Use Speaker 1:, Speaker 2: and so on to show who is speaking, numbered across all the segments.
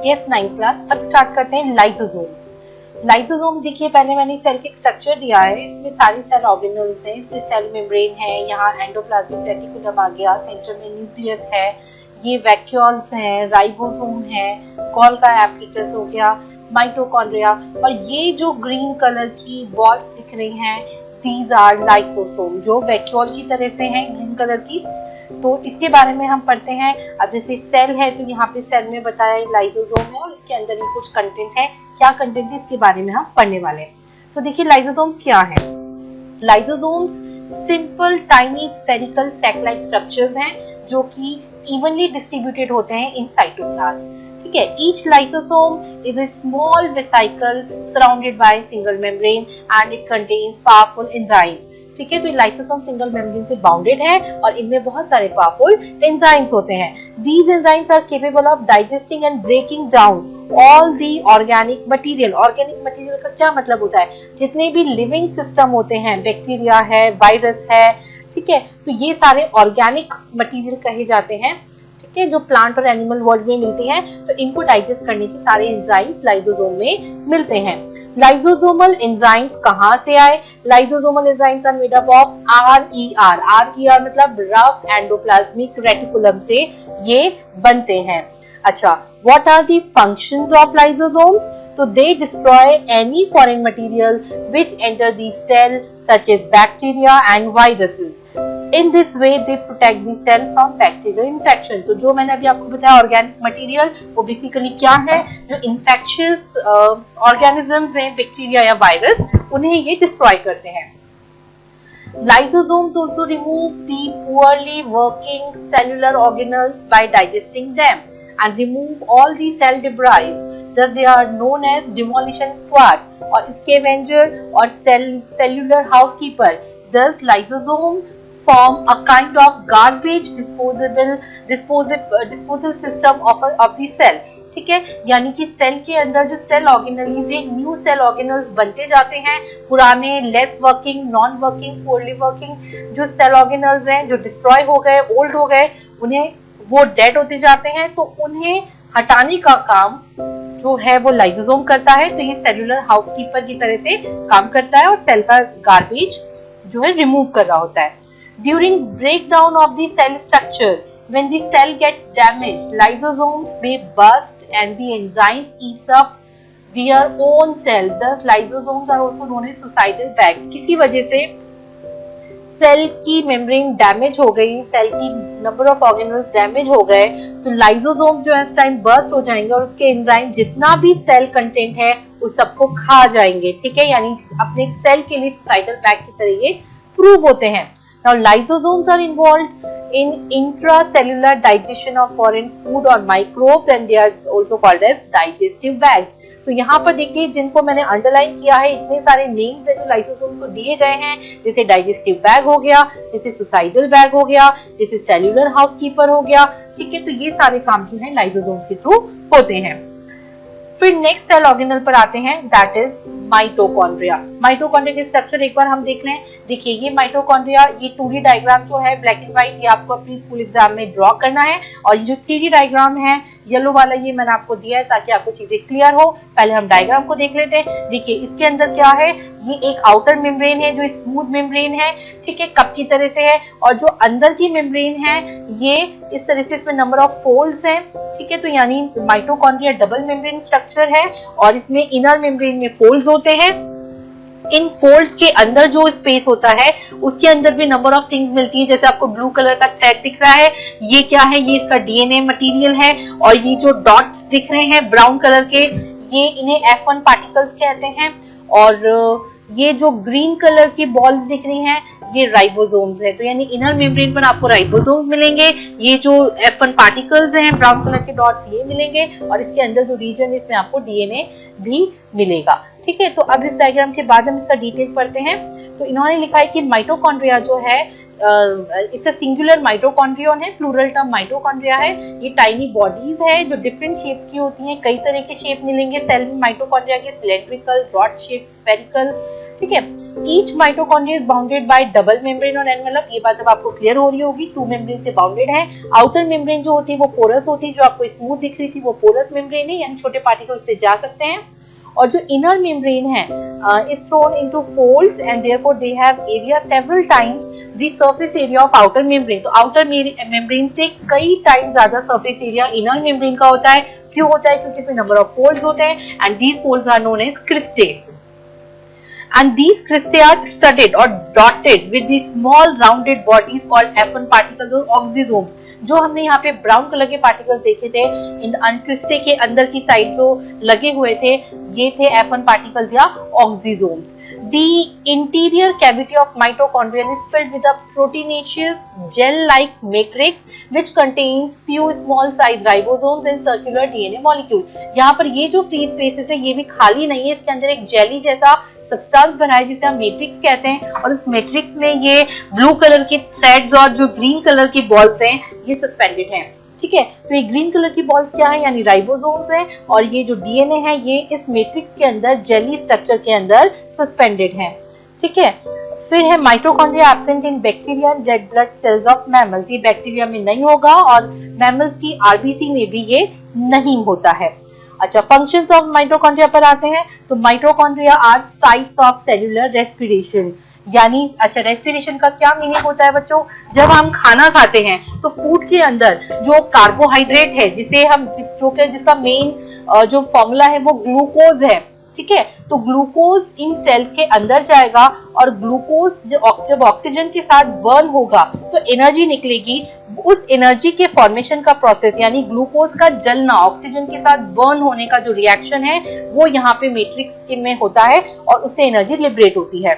Speaker 1: Yes 9th class. अब start करते हैं लाइसोसोम। लाइसोसोम देखिए, पहले मैंने सेल के स्ट्रक्चर दिया है। इसमें सारी सेल ऑर्गेनल्स हैं। इसमें सेल मेम्ब्रेन है, यहाँ एंडोप्लाज्मिक रेटिकुलम आ गया, सेंटर में न्यूक्लियस है, ये वैक्यूल्स हैं, राइबोसोम है, गोल्गी एपरेटस हो गया, माइटोकॉन्ड्रिया, और ये जो ग्रीन कलर की बॉल्स दिख रही हैं, दीज आर लाइसोसोम, जो वैक्यूल की तरह से हैं, ग्रीन कलर की। तो इसके बारे में हम पढ़ते हैं। अब जैसे सेल है तो यहाँ पे सेल में बताया लाइसोसोम है और इसके अंदर ही कुछ कंटेंट है। क्या कंटेंट है इसके बारे में हम पढ़ने वाले हैं। तो देखिए लाइसोसोम्स क्या है। Lysosomes simple tiny spherical sac like structures हैं जो कि इवनली डिस्ट्रीब्यूटेड होते हैं इन साइटोप्लाज्म। ठीक है, each lysosome is a small vesicle surrounded by single membrane and it contains powerful enzymes. ठीक है, तो लाइसोसोम सिंगल मेम्ब्रेन से बाउंडेड है और इनमें बहुत सारे पावरफुल एंजाइम्स होते हैं। These enzymes are capable of digesting and breaking down all the organic material। Organic material का क्या मतलब होता है, जितने भी लिविंग सिस्टम होते हैं, बैक्टीरिया है, वायरस है, ठीक है, तो ये सारे ऑर्गेनिक मटेरियल कहे जाते हैं। ठीक है, जो प्लांट और एनिमल वर्ल्ड में मिलती हैं, तो इनको डाइजेस्ट करने के सारे एंजाइम्स लाइसोसोम में मिलते हैं। लाइसोसोमल एंजाइम्स कहाँ से आए। Lysosomal enzymes are made up of RER। RER मतलब रफ एंडोप्लाज्मिक रेटिकुलम से ये बनते हैं। अच्छा, what are the functions of lysosomes. तो they destroy any foreign material which enter the cell such as bacteria and viruses. In this way they protect the cell from bacterial infection। तो जो मैंने अभी आपको बताया ऑर्गेनिक मटेरियल, वो basically क्या है, जो इन्फेक्शियस ऑर्गेनिजम्स हैं, बैक्टीरिया या वायरस, उन्हें ये डिस्ट्रॉय करते हैं। Lysosomes also remove the poorly working cellular organelles by digesting them and remove all the cell debris। Thus they are known as demolition squads और scavenger और cellular housekeeper। Thus lysosome form a kind of garbage disposal system of the cell। ठीक है, यानी कि cell के अंदर जो cell organelles है, न्यू सेल ऑर्गेनल्स बनते जाते हैं। पुराने less working, non working, poorly working जो सेल ऑर्गेनल्स हैं, जो डिस्ट्रॉय हो गए, ओल्ड हो गए, उन्हें वो डेड होते जाते हैं, तो उन्हें हटाने का काम जो है वो लाइसोसोम करता है। तो ये सेलुलर हाउसकीपर की तरह से काम करता है और सेल का गार्बेज जो है रिमूव कर रहा होता है। During breakdown of the cell structure, when the cell gets damaged, lysosomes may burst and the enzyme eats up their own cell। Thus, lysosomes are also known as suicidal bags। किसी वजह से cell की membrane damage हो गई, cell की number of organelles damage हो गए, तो लाइसोसोम जो है इस टाइम बर्स्ट हो जाएंगे और उसके एंजाइम जितना भी सेल कंटेंट है उस सबको खा जाएंगे। ठीक है, यानी अपने सेल के लिए सुसाइडल बैग की तरह ये प्रूव होते हैं। Now lysosomes are involved in intracellular digestion of foreign food or microbes and they are also called as digestive bags। तो यहाँ पर देखिए जिनको मैंने अंडरलाइन किया है, इतने सारे नेम्स हैं जो लाइसोसोम को दिए गए हैं, जैसे डाइजेस्टिव बैग हो गया, जैसे सुसाइडल बैग हो गया, जैसे सेल्युलर हाउसकीपर हो गया। ठीक है, तो ये सारे काम जो है लाइसोसोम्स के थ्रू होते हैं। फिर नेक्स्ट सेल ऑर्गेनल पर आते हैं, दैट इज माइटोकॉन्ड्रिया। माइटोकॉन्ड्रिया के स्ट्रक्चर एक बार हम देख लें। देखिए ये माइटोकॉन्ड्रिया, ये 2D डायग्राम जो है ब्लैक एंड व्हाइट, ये आपको अपनी स्कूल एग्जाम में ड्रॉ करना है, और ये जो 3D डायग्राम है येलो वाला, ये मैंने आपको दिया है ताकि आपको चीजें क्लियर हो। पहले हम डायग्राम को देख लेते हैं। देखिए इसके अंदर क्या है, ये एक आउटर मेम्ब्रेन है जो स्मूथ मेम्ब्रेन है, ठीक है, कप की तरह से है, और जो अंदर की मेम्ब्रेन है ये इस तरह से, इसमें नंबर ऑफ फोल्ड्स हैं। ठीक है, तो यानी माइटोकॉन्ड्रिया डबल मेम्ब्रेन स्ट्रक्चर है और इसमें इनर मेम्ब्रेन में फोल्ड्स होते हैं। इन फोल्ड्स के अंदर जो स्पेस होता है उसके अंदर भी नंबर ऑफ थिंग्स मिलती है। जैसे आपको ब्लू कलर का थ्रेड दिख रहा है, ये क्या है, ये इसका DNA मटेरियल है, और ये जो डॉट्स दिख रहे हैं ब्राउन कलर के, ये इन्हें F1 पार्टिकल्स कहते हैं, और ये जो ग्रीन कलर की बॉल्स दिख रही हैं ये राइबोसोम्स है। तो यानी इनर मेम्ब्रेन पर आपको राइबोसोम्स मिलेंगे, ये जो F1 पार्टिकल्स हैं ब्राउन कलर के डॉट्स ये मिलेंगे, और इसके अंदर जो रीजन है इसमें आपको DNA भी मिलेगा। ठीक है, तो अब इस डायग्राम के बाद हम इसका डिटेल पढ़ते हैं। तो इन्होंने लिखा है कि माइटोकॉन्ड्रिया जो है इससे सिंगुलर माइटोकॉन्ड्रियन है, प्लूरल टर्म माइटोकॉन्ड्रिया है। ये टाइनी बॉडीज है जो डिफरेंट शेप्स की होती हैं, कई तरह के शेप मिलेंगे सेल में माइटोकॉन्ड्रिया के, सिलेंड्रिकल, रॉड शेप, स्फेरिकल। ठीक है, each mitochondria is bounded bye double membrane और एनवेलप। ये बात अब आपको क्लियर हो रही होगी, 2 मेम्ब्रेन से बाउंडेड है। आउटर मेम्ब्रेन जो होती है वो पोरस होती है, जो आपको स्मूथ दिख रही थी वो पोरस मेम्ब्रेन है, यानी छोटे पार्टिकल्स से जा सकते हैं। और जो इनर मेम्ब्रेन है is throne into folds and therefore they have area several times the surface area of outer membrane. तो आउटर मेम्ब्रेन से कई टाइम ज्यादा सरफेस एरिया इनर मेम्ब्रेन का होता है। क्यों होता है? क्योंकि इसमें नंबर ऑफ फोल्ड्स होते हैं and these folds are known as cristae and these cristae are studded or dotted with the small rounded bodies called F1 particles or oxysomes। जो हमने यहाँ पे ब्राउन कलर के पार्टिकल्स देखे थे इन क्रिस्टे के अंदर की साइड जो लगे हुए थे, ये थे F1 particles या oxysomes। The interior cavity of mitochondrion is filled with a proteinaceous gel-like matrix which contains few small size ribosomes and circular DNA molecule। यहाँ पर ये जो फ्री स्पेसेस है ये भी खाली नहीं है, इसके अंदर एक जेली जैसा सब्सटेंस बना है जिसे हम मैट्रिक्स कहते हैं, और इस मैट्रिक्स में ये ब्लू कलर के थ्रेड्स और जो ग्रीन कलर की बॉल्स हैं ये सस्पेंडेड हैं। ठीक है, तो ये ग्रीन कलर की बॉल्स क्या है? यानी राइबोसोम्स हैं, और ये जो डीएनए है ये इस मैट्रिक्स के अंदर जेली स्ट्रक्चर के अंदर सस्पेंडेड है। ठीक है, फिर है mitochondria absent in bacteria and red blood cells of mammals. ये बैक्टीरिया में नहीं होगा और मैमल्स की आरबीसी में भी ये नहीं होता है। अच्छा, फंक्शंस ऑफ माइटोकॉन्ड्रिया पर आते हैं। तो mitochondria are sites of cellular respiration, यानी अच्छा रेस्पिरेशन का क्या मीनिंग होता है बच्चों? जब हम खाना खाते हैं तो फूड के अंदर जो कार्बोहाइड्रेट है जिसे हम जिसका मेन जो फॉर्मूला है वो ग्लूकोज है। ठीक है, तो ग्लूकोज इन सेल्स के अंदर जाएगा और ग्लूकोज जब ऑक्सीजन के साथ बर्न होगा तो एनर्जी निकलेगी। उस एनर्जी के फॉर्मेशन का प्रोसेस यानी ग्लूकोज का जलना, ऑक्सीजन के साथ बर्न होने का जो रिएक्शन है वो यहाँ पे मैट्रिक्स में होता है और उससे एनर्जी लिबरेट होती है।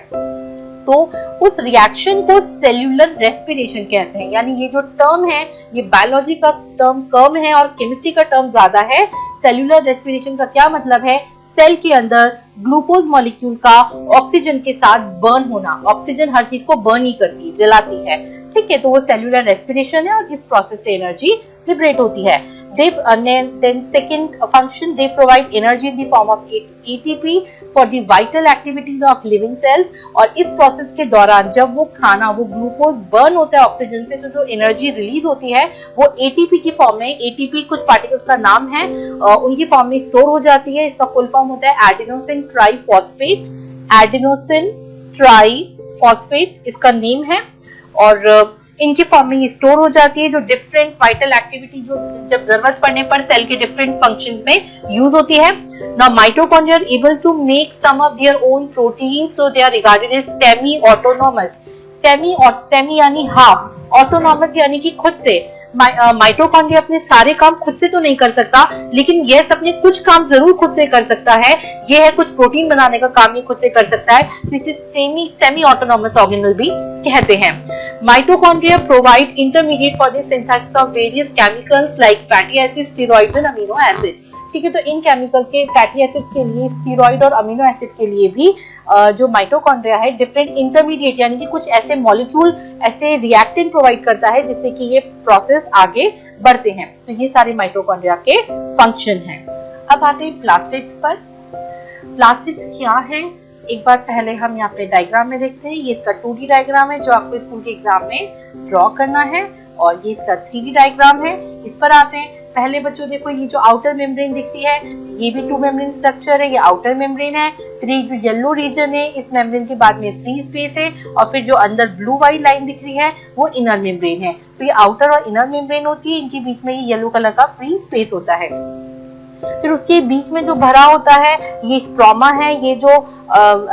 Speaker 1: तो उस रिएक्शन को सेल्यूलर रेस्पिरेशन कहते हैं। यानी ये जो टर्म है ये बायोलॉजी का टर्म कम है और केमिस्ट्री का टर्म ज्यादा है। सेल्यूलर रेस्पिरेशन का क्या मतलब है? सेल के अंदर ग्लूकोज मॉलिक्यूल का ऑक्सीजन के साथ बर्न होना। ऑक्सीजन हर चीज को बर्न ही करती है, जलाती है। ठीक है, तो वो सेल्यूलर रेस्पिरेशन है और इस प्रोसेस से एनर्जी लिबरेट होती है। Then second function, they provide energy in the form of ATP for the vital activities of living cells। और इस प्रोसेस के दौरान जब वो खाना वो ग्लूकोज बर्न होता है ऑक्सीजन से, तो जो एनर्जी रिलीज होती है वो ATP की फॉर्म में, ATP कुछ पार्टिकल्स का नाम है, उनकी फॉर्म में स्टोर हो जाती है। इसका फुल फॉर्म होता है एडिनोसिन ट्राइफॉस्फेट। एडिनोसिन ट्राइफॉस्फेट इसका नेम है, और इनकी फॉर्म में स्टोर हो जाती है जो डिफरेंट वाइटल एक्टिविटी जो जब जरूरत पड़ने पर सेल के डिफरेंट फंक्शन में यूज होती है। Now mitochondria are able to make some of their own protein, so they are regarded as semi autonomous. Semi यानी हाफ, ऑटोनोमस यानी कि खुद से। माइटोकॉन्ड्रिया अपने सारे काम खुद से तो नहीं कर सकता, लेकिन ये अपने कुछ काम जरूर खुद से कर सकता है। ये है कुछ प्रोटीन बनाने का काम ये खुद से कर सकता है, तो इसे सेमी ऑटोनोमस ऑर्गेनल भी कहते हैं। Mitochondria provide intermediate for the synthesis of various chemicals like fatty acid, steroids and amino acid. ठीक है, तो इन केमिकल्स के फैटी एसिड के लिए, स्टेरॉइड और अमीनो एसिड के लिए भी जो माइटोकॉन्ड्रिया है डिफरेंट इंटरमीडिएट यानी कि कुछ ऐसे मॉलिक्यूल, ऐसे रिएक्टेंट प्रोवाइड करता है जिससे कि ये प्रोसेस आगे बढ़ते हैं। तो ये सारे माइटोकॉन्ड्रिया के फंक्शन हैं। अब आते हैं प्लास्टिड्स पर। प्लास्टिड्स क्या है? एक बार पहले हम यहाँ पे डायग्राम में देखते हैं। ये इसका 2D डायग्राम है जो आपको स्कूल के एग्जाम में ड्रॉ करना है, और ये इसका 3D डायग्राम है। इस पर आते हैं। पहले बच्चों देखो ये जो आउटर मेम्ब्रेन दिखती है ये भी 2 मेम्ब्रेन स्ट्रक्चर है, ये आउटर मेम्ब्रेन है। फिर ये जो येलो रीजन है इस मेम्ब्रेन के बाद में फ्री स्पेस है, और फिर जो अंदर ब्लू वाइट लाइन दिख रही है वो इनर मेम्ब्रेन है। तो ये आउटर और इनर मेम्ब्रेन होती है, इनके बीच में ये येलो कलर का फ्री स्पेस होता है। फिर उसके बीच में जो भरा होता है ये स्ट्रोमा है, ये जो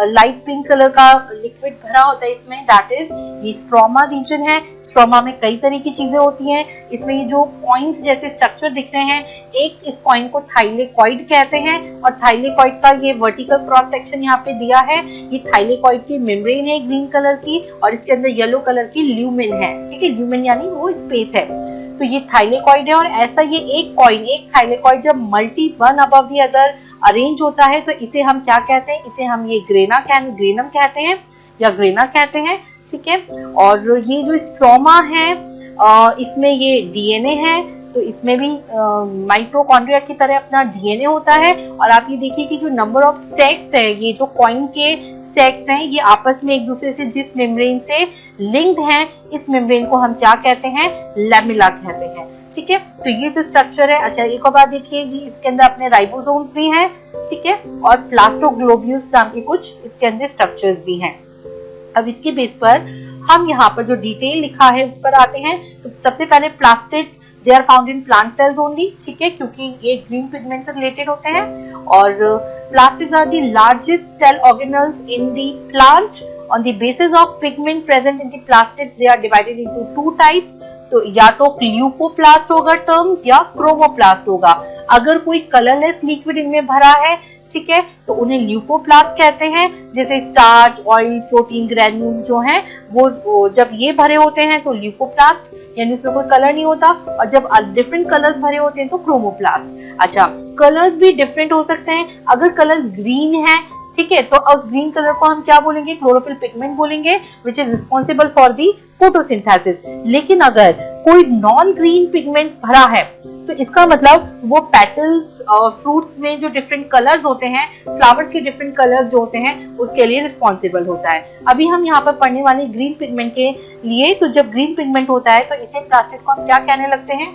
Speaker 1: लाइट पिंक कलर का लिक्विड भरा होता है इसमें, दैट इज ये स्ट्रोमा रीजन है। स्ट्रोमा में कई तरह की चीजें होती हैं। इसमें ये जो पॉइंट्स जैसे स्ट्रक्चर दिख रहे हैं, एक इस पॉइंट को थाइलेकॉइड कहते हैं, और थाइलेकॉइड का ये वर्टिकल क्रॉस सेक्शन यहाँ पे दिया है। ये थाइलेकॉइड की मेम्ब्रेन है ग्रीन कलर की, और इसके अंदर येलो कलर की ल्यूमेन है। ठीक है, ल्यूमेन यानी वो स्पेस है। तो ये थाइलेकॉइड है, और ऐसा ये एक थाइलेकॉइड जब multi one above the other arrange होता है तो इसे हम क्या कहते हैं? इसे हम ये ग्रेनम कहते हैं या ग्रेना कहते हैं। ठीक है, और ये जो स्ट्रोमा है इसमें ये डीएनए है, तो इसमें भी माइटोकॉन्ड्रिया की तरह अपना डीएनए होता है। और आप ये देखिए कि जो नंबर ऑफ स्टेक्स है, ये जो कॉइन के सेक्स हैं ये आपस में एक दूसरे से जिस मेम्ब्रेन से लिंक्ड हैं, इस मेम्ब्रेन को हम क्या कहते हैं, लैमेला कहते हैं। ठीक है, तो ये जो स्ट्रक्चर है। अच्छा, एक और बात देखिए, इसके अंदर अपने राइबोसोम्स भी हैं, ठीक है, और प्लास्टोग्लोब्यूल्स नाम के कुछ इसके अंदर स्ट्रक्चर्स भी हैं। अब इसके बेस पर हम यहाँ पर जो डिटेल लिखा है उस पर आते हैं। तो सबसे पहले plastids, they are found in plant cells only, ठीक है, क्योंकि ये ग्रीन पिगमेंट से रिलेटेड होते हैं। और plastids are the largest cell organelles in the plant. On the basis of pigment present in the plastids, they are divided into two types. तो या तो ल्यूकोप्लास्ट होगा टर्म या क्रोमोप्लास्ट होगा। अगर कोई कलरलेस लिक्विड इनमें भरा है, ठीक है, तो उन्हें ल्यूकोप्लास्ट कहते हैं। जैसे स्टार्च, ऑयल, प्रोटीन ग्रैन्यूल्स जो हैं वो जब ये भरे होते हैं तो ल्यूकोप्लास्ट, यानी उसमें कोई कलर नहीं होता, और जब डिफरेंट कलर्स भरे होते हैं तो क्रोमोप्लास्ट। अच्छा, कलर्स भी डिफरेंट हो सकते हैं। अगर कलर ग्रीन है, ठीक है, तो उस ग्रीन कलर को हम क्या बोलेंगे, क्लोरोफिल पिगमेंट बोलेंगे, which is responsible for the photosynthesis. लेकिन अगर कोई नॉन ग्रीन पिगमेंट भरा है तो इसका मतलब वो पेटल्स और फ्रूट्स में जो डिफरेंट कलर्स होते हैं, फ्लावर्स के डिफरेंट कलर्स जो होते हैं, उसके लिए रिस्पॉन्सिबल होता है। अभी हम यहाँ पर पढ़ने वाले ग्रीन पिगमेंट के लिए, तो जब ग्रीन पिगमेंट होता है तो इसे प्लास्टिड को हम क्या कहने लगते हैं,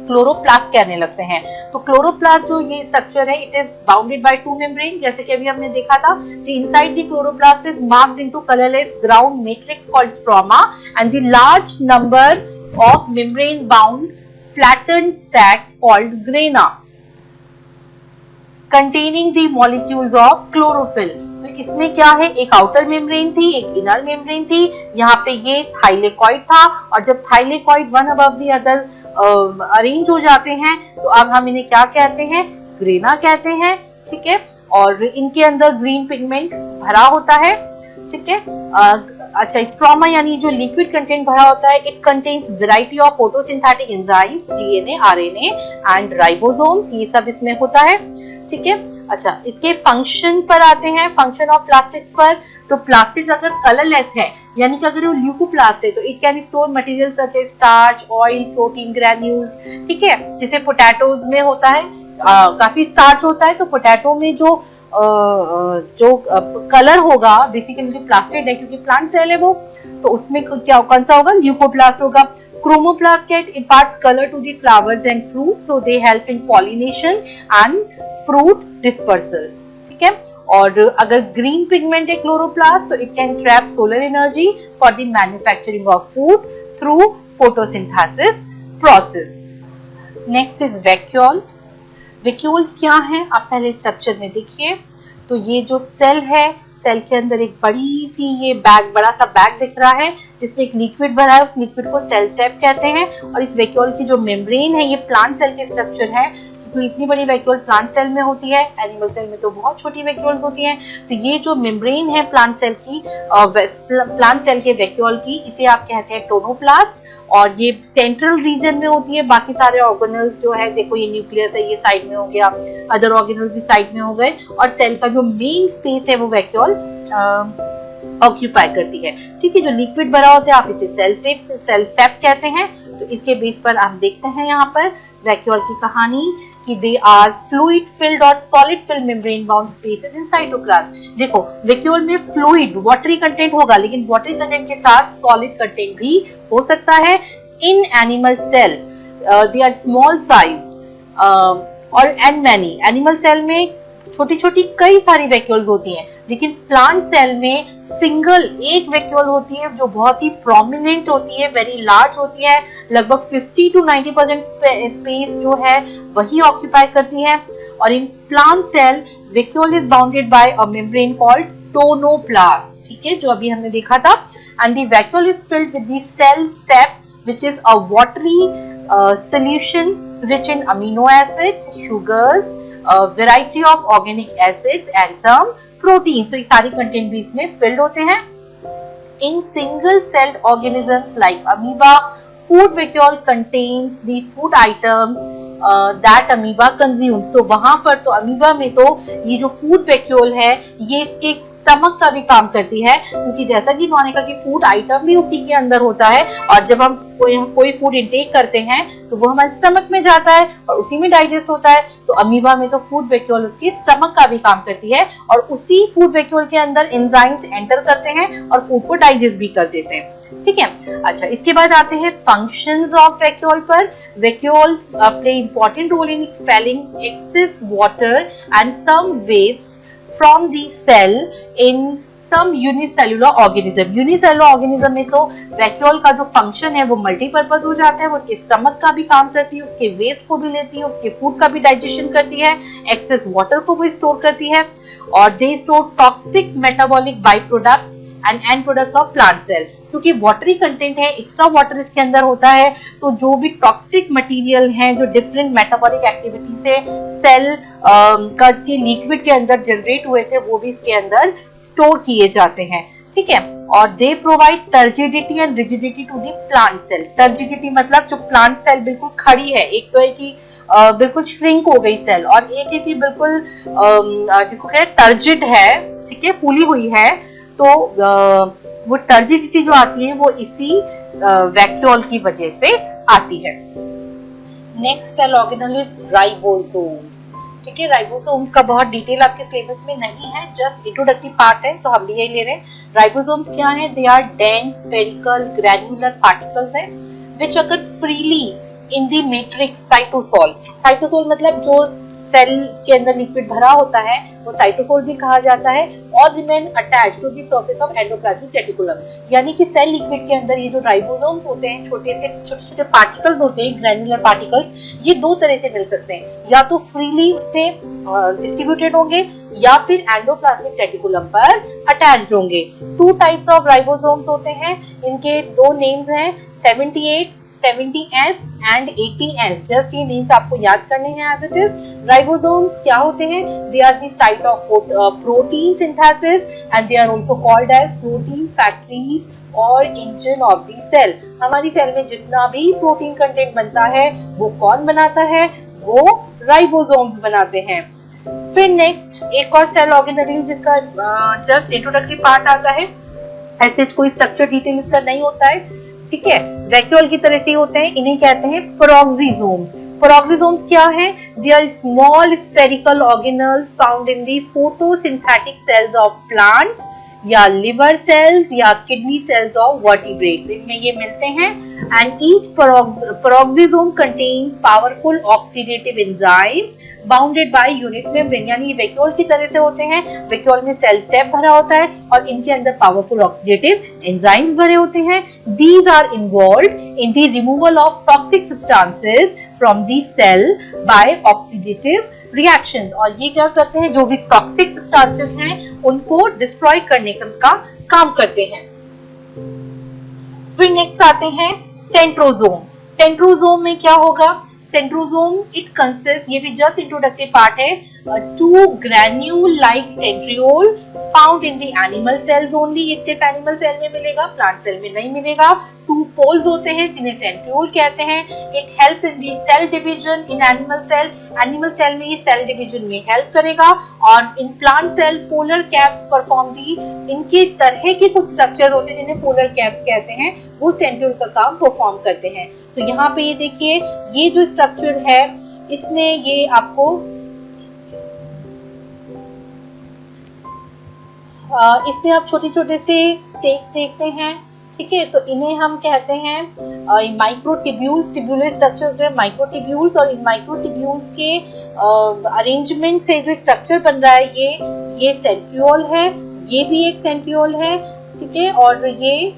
Speaker 1: क्लोरोप्लास्ट कहने लगते हैं। तो क्लोरोप्लास्ट जो ये स्ट्रक्चर है, it is bounded by two membrane, जैसे कि अभी हमने देखा था। The inside the chloroplast is marked into colourless ground matrix called stroma and the large number of membrane bound flattened sacs called grana containing the molecules of chlorophyll. तो इसमें क्या है, एक आउटर मेम्ब्रेन थी, एक इनर मेम्ब्रेन थी। यहाँ पे ये थाइलेकॉइड था, और जब thylakoid one above the other arrange हो जाते हैं तो अब हम इन्हें क्या कहते हैं, ग्रेना कहते हैं। ठीक है, और इनके अंदर ग्रीन पिगमेंट भरा होता है। ठीक है, अच्छा, स्ट्रोमा यानी जो लिक्विड कंटेंट भरा होता है, it contains variety of photosynthetic enzymes, DNA, RNA and ribosomes, ये सब इसमें होता है। ठीक है, अच्छा, इसके फंक्शन पर आते हैं, फंक्शन ऑफ प्लास्टिड्स पर। तो प्लास्टिड्स अगर कलरलेस है, यानी कि अगर वो ल्यूकोप्लास्ट है, तो it can store material such as starch, oil, protein granules. ठीक है, जैसे पोटैटोज में होता है, काफी स्टार्च होता है, तो पोटैटो में जो कलर होगा, बेसिकली जो प्लास्टिड है, क्योंकि प्लांट सेल है वो, तो उसमें क्या कौन सा होगा, ल्यूकोप्लास्ट होगा। Chromoplast imparts color to the flowers and fruits, so they help in pollination and fruit dispersal. ठीक है, और अगर ग्रीन पिगमेंट है क्लोरोप्लास्ट, तो it can trap solar energy for the manufacturing of food through photosynthesis process. Next is vacuole. Vacuoles क्या है, आप पहले स्ट्रक्चर में देखिए। तो ये जो सेल है, सेल के अंदर एक बड़ी सी ये बैग, बड़ा सा बैग दिख रहा है, जिसमें एक लिक्विड भरा है। उस लिक्विड को सेल सेप कहते हैं। और इस वैक्यूल की जो मेम्ब्रेन है, ये प्लांट सेल के स्ट्रक्चर है। तो इतनी बड़ी वैक्यूल प्लांट सेल में होती है, एनिमल सेल में तो बहुत छोटी वैक्यूल्स होती हैं। तो ये जो मेम्ब्रेन है प्लांट सेल की, प्लांट सेल के वैक्यूल की, इसे आप कहते हैं टोनोप्लास्ट। और ये सेंट्रल रीजन में होती है। बाकी सारे ऑर्गेनल्स जो है, देखो ये न्यूक्लियस है, ये साइड में हो गया, अदर ऑर्गेनल्स भी साइड में हो गए, और सेल का जो मेन स्पेस है वो वैक्यूल ऑक्यूपाई करती है। ठीक है, जो लिक्विड भरा होता है, आप इसे सेल सेप कहते हैं। तो इसके बेस पर आप देखते हैं यहाँ पर वैक्यूल की कहानी कि दे आर फ्लूइड फिल्ड और solid field membrane bound spaces in cytoplasm. देखो, वैक्यूल में फ्लूइड, वाटरी कंटेंट होगा, लेकिन वाटरी कंटेंट के साथ सॉलिड कंटेंट भी हो सकता है। In animal cell they are small sized और एंड मैनी। एनिमल सेल में छोटी छोटी कई सारी वैक्यूल्स होती हैं, लेकिन प्लांट सेल में सिंगल एक वैक्यूल होती है जो बहुत ही प्रोमिनेंट होती है, वेरी लार्ज होती है, लगभग 50 to 90% स्पेस जो है वही ऑक्यूपाई करती है। और in plant cell vacuole is bounded by a membrane called tonoplast. ठीक है, जो अभी हमने देखा था। And the vacuole is filled with the cell sap which is a watery solution rich in amino acids, sugars, variety of organic acids and some protein. तो ये सारे कंटेंट भी इसमें फिल्ड होते हैं। In single celled organisms like amoeba, food vacuole contains the food items that amoeba consumes. तो वहां पर तो अमीबा में तो ये जो फूड वैक्यूल है ये इसके स्टमक का भी काम करती है, क्योंकि जैसा कि इन्होंने कहा कि फूड आइटम भी उसी के अंदर होता है और जब हम कोई फूड इंटेक करते हैं तो वो हमारे स्टमक में जाता है और उसी में डाइजेस्ट होता है। तो अमीबा में तो फूड वैक्यूल उसके स्टमक का भी काम करती है और उसी फूड वैक्यूल के अंदर एंजाइम्स एंटर करते हैं और फूड को डाइजेस्ट भी कर देते हैं। ठीक है, अच्छा इसके बाद आते हैं फंक्शंस ऑफ वैक्यूल पर। Vacuoles play important role in expelling excess water and some waste from the cell in some unicellular organism। Unicellular organism में तो वैक्यूल का जो फंक्शन है वो मल्टीपर्पज हो जाता है, वो उसके स्टमक का भी काम करती है, उसके वेस्ट को भी लेती है, उसके फूड का भी डाइजेशन करती है, एक्सेस वाटर को भी स्टोर करती है और they store toxic metabolic by products and end products of plant cell. क्योंकि वाटरी कंटेंट है, एक्स्ट्रा वाटर इसके अंदर होता है, तो जो भी टॉक्सिक मटेरियल हैं जो डिफरेंट मेटाबॉलिक एक्टिविटी से सेल के लिक्विड के अंदर जनरेट हुए थे वो भी इसके अंदर स्टोर किए जाते हैं। ठीक है, और दे provide turgidity and rigidity to the plant cell. Turgidity मतलब जो प्लांट सेल बिल्कुल खड़ी है, एक तो है कि बिल्कुल श्रिंक हो गई सेल और एक है कि बिल्कुल जिसको कहते हैं टर्जिड है, ठीक है, फूली हुई है। तो वो टर्जिडिटी जो आती है वो इसी वैक्यूल की वजह से आती है। Next cell organelle is ribosomes. ठीक है, राइबोसोम्स का बहुत डिटेल आपके सिलेबस में नहीं है, जस्ट इंट्रोडक्टरी पार्ट है तो हम भी यही ले रहे हैं। राइबोसोम्स क्या है? They are dense spherical granular particles है which occur freely in the matrix cytosol. Cytosol मतलब जो सेल के अंदर लिक्विड भरा होता है वो साइटोसोल भी कहा जाता है और remain attached to the surface of endoplasmic reticulum. यानी कि सेल लिक्विड के अंदर ये जो राइबोसोम्स होते हैं, छोटे छोटे पार्टिकल्स होते हैं, ग्रैन्युलर पार्टिकल्स, ये दो तरह से मिल सकते हैं, या तो फ्रीली उसपे डिस्ट्रीब्यूटेड होंगे या फिर एंडोप्लाज्मिक रेटिकुलम पर अटैच्ड होंगे। टू टाइप्स ऑफ राइबोसोम्स होते हैं, इनके दो नेम्स हैं 78 70S and 80S। जस्ट ये नेम्स आपको याद करने हैं एज इट इज। राइबोसोम्स क्या होते हैं? They are the site of protein synthesis and they are also called as protein factories और इंजन ऑफ द सेल। हमारी सेल में जितना भी प्रोटीन कंटेंट बनता है वो कौन बनाता है? वो राइबोसोम्स बनाते हैं। फिर नेक्स्ट एक और सेल ऑर्गेनल जिसका जस्ट इंट्रोडक्टरी पार्ट आता है, ऐसे कोई स्ट्रक्चर डिटेल इसका नहीं होता है। ठीक है, वैक्यूल की तरह से होते हैं, इन्हें कहते हैं पेरोक्सिसोम्स। पेरोक्सिसोम्स क्या है? They are small spherical organelles found in the photosynthetic cells of plants या लिवर सेल्स या किडनी सेल्स ऑफ वर्टिब्रेट्स, इनमें ये मिलते हैं। And each peroxisome contain powerful oxidative enzymes bounded by unit membrane. यानी ये वैक्यूल की तरह से होते हैं, वैक्यूल में सेल टैप भरा होता है और इनके अंदर पावरफुल ऑक्सीडेटिव एंजाइम्स भरे होते हैं। These are involved in the removal of toxic substances from the cell by oxidative reactions. और ये क्या करते हैं? जो भी टॉक्सिक सब्सटेंसेस हैं उनको डिस्ट्रॉय करने का काम करते हैं। फिर नेक्स्ट आते हैं सेंट्रोसोम। सेंट्रोसोम में क्या होगा? सेंट्रोसोम इट कंसिस्ट, ये भी जस्ट इंट्रोडक्टरी पार्ट है, two granule like centriole found in the animal cells only. इसके एनिमल सेल में मिलेगा, प्लांट सेल में नहीं मिलेगा। टू पोल्स होते हैं जिन्हें सेंट्रियोल कहते हैं। It helps in the cell division in animal cell. Animal cell में ये सेल डिवीजन में हेल्प करेगा। और in plant cell polar caps perform the, इनके तरह के कुछ स्ट्रक्चर होते हैं जिन्हें पोलर कैप्स कहते हैं, वो सेंट्रियोल का काम परफॉर्म करते हैं। तो यहाँ पे ये देखिए, ये जो स्ट्रक्चर है इसमें ये आपको इसमें आप छोटे छोटे से स्टेक देखते हैं। ठीक है, तो इन्हें हम कहते हैं माइक्रोट्यूब्यूल्स। ट्यूबुलर स्ट्रक्चर्स है माइक्रोट्यूब्यूल्स, और इन माइक्रोट्यूब्यूल्स के अरेंजमेंट से जो स्ट्रक्चर बन रहा है ये सेंट्रियोल है, ये भी एक सेंट्रियोल है। ठीक है, और ये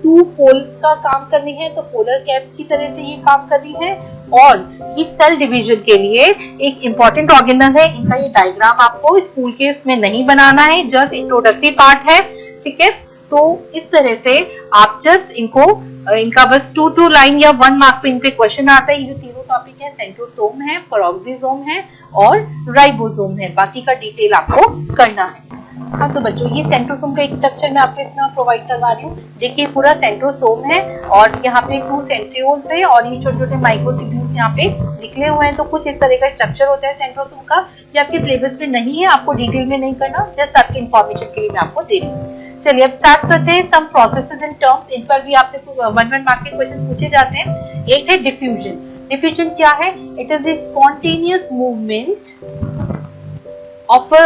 Speaker 1: टू पोल्स का काम कर रही है, तो पोलर कैप्स की तरह से ये काम कर रही है। और ये सेल डिवीजन के लिए एक इंपॉर्टेंट ऑर्गेनल है। इनका ये डायग्राम आपको स्कूल के इसमें नहीं बनाना है, जस्ट इंट्रोडक्टरी पार्ट है। ठीक है, तो इस तरह से आप जस्ट इनका बस 2 लाइन या 1 मार्क पे इन पे क्वेश्चन आता है। ये जो तीनों टॉपिक है, सेंट्रोसोम है, पेरोक्सिसोम है और राइबोसोम है, बाकी का डिटेल आपको करना है। हाँ तो बच्चों ये सेंट्रोसोम का एक स्ट्रक्चर मैं आपको इसमें प्रोवाइड करवा रही हूँ। देखिए पूरा सेंट्रोसोम है और यहाँ पे 2 सेंट्रियोल्स है और ये छोटे छोटे माइक्रोट्यूब्यूल्स यहाँ पे निकले हुए हैं। तो कुछ इस तरह का स्ट्रक्चर होता है सेंट्रोसोम का। ये आपके सिलेबस में नहीं है, आपको डिटेल में नहीं करना, जस्ट आपकी इन्फॉर्मेशन के लिए मैं आपको दे रही हूँ। चलिए अब स्टार्ट करते हैं। सम प्रोसेसेस एंड टर्म्स, इन पर भी आपसे 1 मार्क के क्वेश्चन पूछे जाते हैं। एक है डिफ्यूजन। डिफ्यूजन क्या है? It is the spontaneous movement of a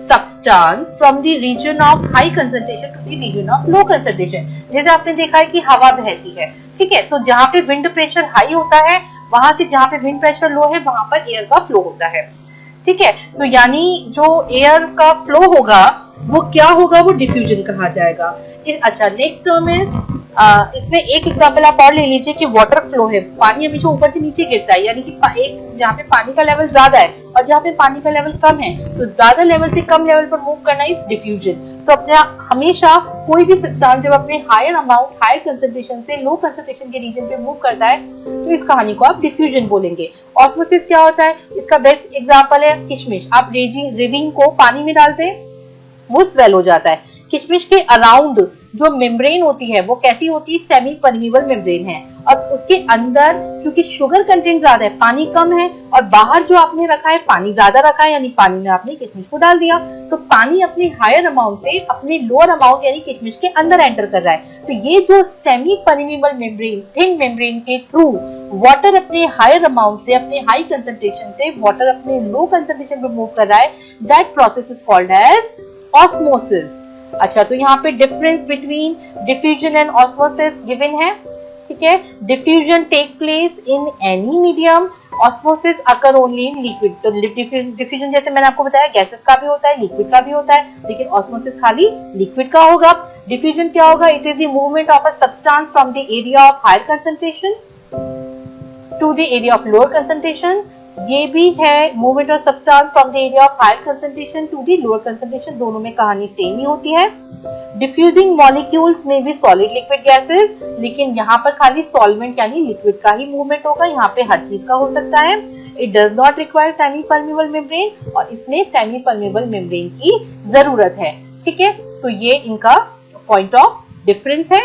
Speaker 1: substance from the region of high concentration to the region of low concentration। जैसे आपने देखा है कि हवा बहती है, ठीक है, तो जहाँ पे विंड प्रेशर हाई होता है वहां से जहाँ पे विंड प्रेशर लो है वहां पर एयर का फ्लो होता है, ठीक है। तो यानी जो एयर का फ्लो होगा वो क्या होगा? वो डिफ्यूजन कहा जाएगा। अच्छा नेक्स्ट टर्म इज इसमें एक एग्जांपल आप और ले लीजिए कि वाटर फ्लो है, पानी हमेशा ऊपर से नीचे गिरता है, यानी कि एक जहाँ पे पानी का लेवल ज्यादा है और जहाँ पे पानी का लेवल कम है तो ज्यादा लेवल से कम लेवल पर मूव करना इज डिफ्यूजन। तो अपने हमेशा कोई भी सब्सटेंस जब अपने हायर अमाउंट हायर कंसंट्रेशन से लो कंसंट्रेशन के रीजन पे मूव करता है तो इस कहानी को आप डिफ्यूजन बोलेंगे। ऑस्मोसिस क्या होता है? इसका बेस्ट एग्जांपल है किशमिश। आप रेजिन को पानी में डालते हैं वो स्वेल हो जाता है। किशमिश के अराउंड जो मेम्ब्रेन होती है वो कैसी होती है? सेमी परमीबल मेम्ब्रेन है और उसके अंदर क्योंकि शुगर कंटेंट ज्यादा है, पानी कम है और बाहर जो आपने रखा है पानी ज्यादा रखा है, यानी पानी में आपने किशमिश को डाल दिया तो पानी अपने हायर अमाउंट से अपने लोअर अमाउंट यानी किशमिश के अंदर एंटर कर रहा है। तो ये जो semi permeable membrane thin membrane के थ्रू वाटर अपने हायर अमाउंट से अपने हाई कंसंट्रेशन से वाटर अपने लो कंसंट्रेशन पे मूव कर रहा है, that process is called as osmosis. अच्छा तो यहाँ पे difference between diffusion and osmosis given है, ठीक है। Diffusion take place in any medium, osmosis occur only in liquid. तो डिफ्यूजन जैसे मैंने आपको बताया गैसेस का भी होता है, लिक्विड का भी होता है, लेकिन ऑस्मोसिस खाली लिक्विड का होगा। डिफ्यूजन क्या होगा? It is the movement of a substance from the area of higher concentration to the area of lower concentration. ये भी है movement of substance from the area of higher concentration to the lower concentration, दोनों में कहानी same ही होती है। Diffusing molecules में भी सॉलिड लिक्विड गैसेस, लेकिन यहाँ पर खाली सॉल्वेंट यानी लिक्विड का ही मूवमेंट होगा, यहाँ पे हर चीज का हो सकता है। It does not require semi permeable membrane और इसमें सेमी परमेबल मेम्ब्रेन की जरूरत है, ठीक है। तो ये इनका पॉइंट ऑफ डिफरेंस है।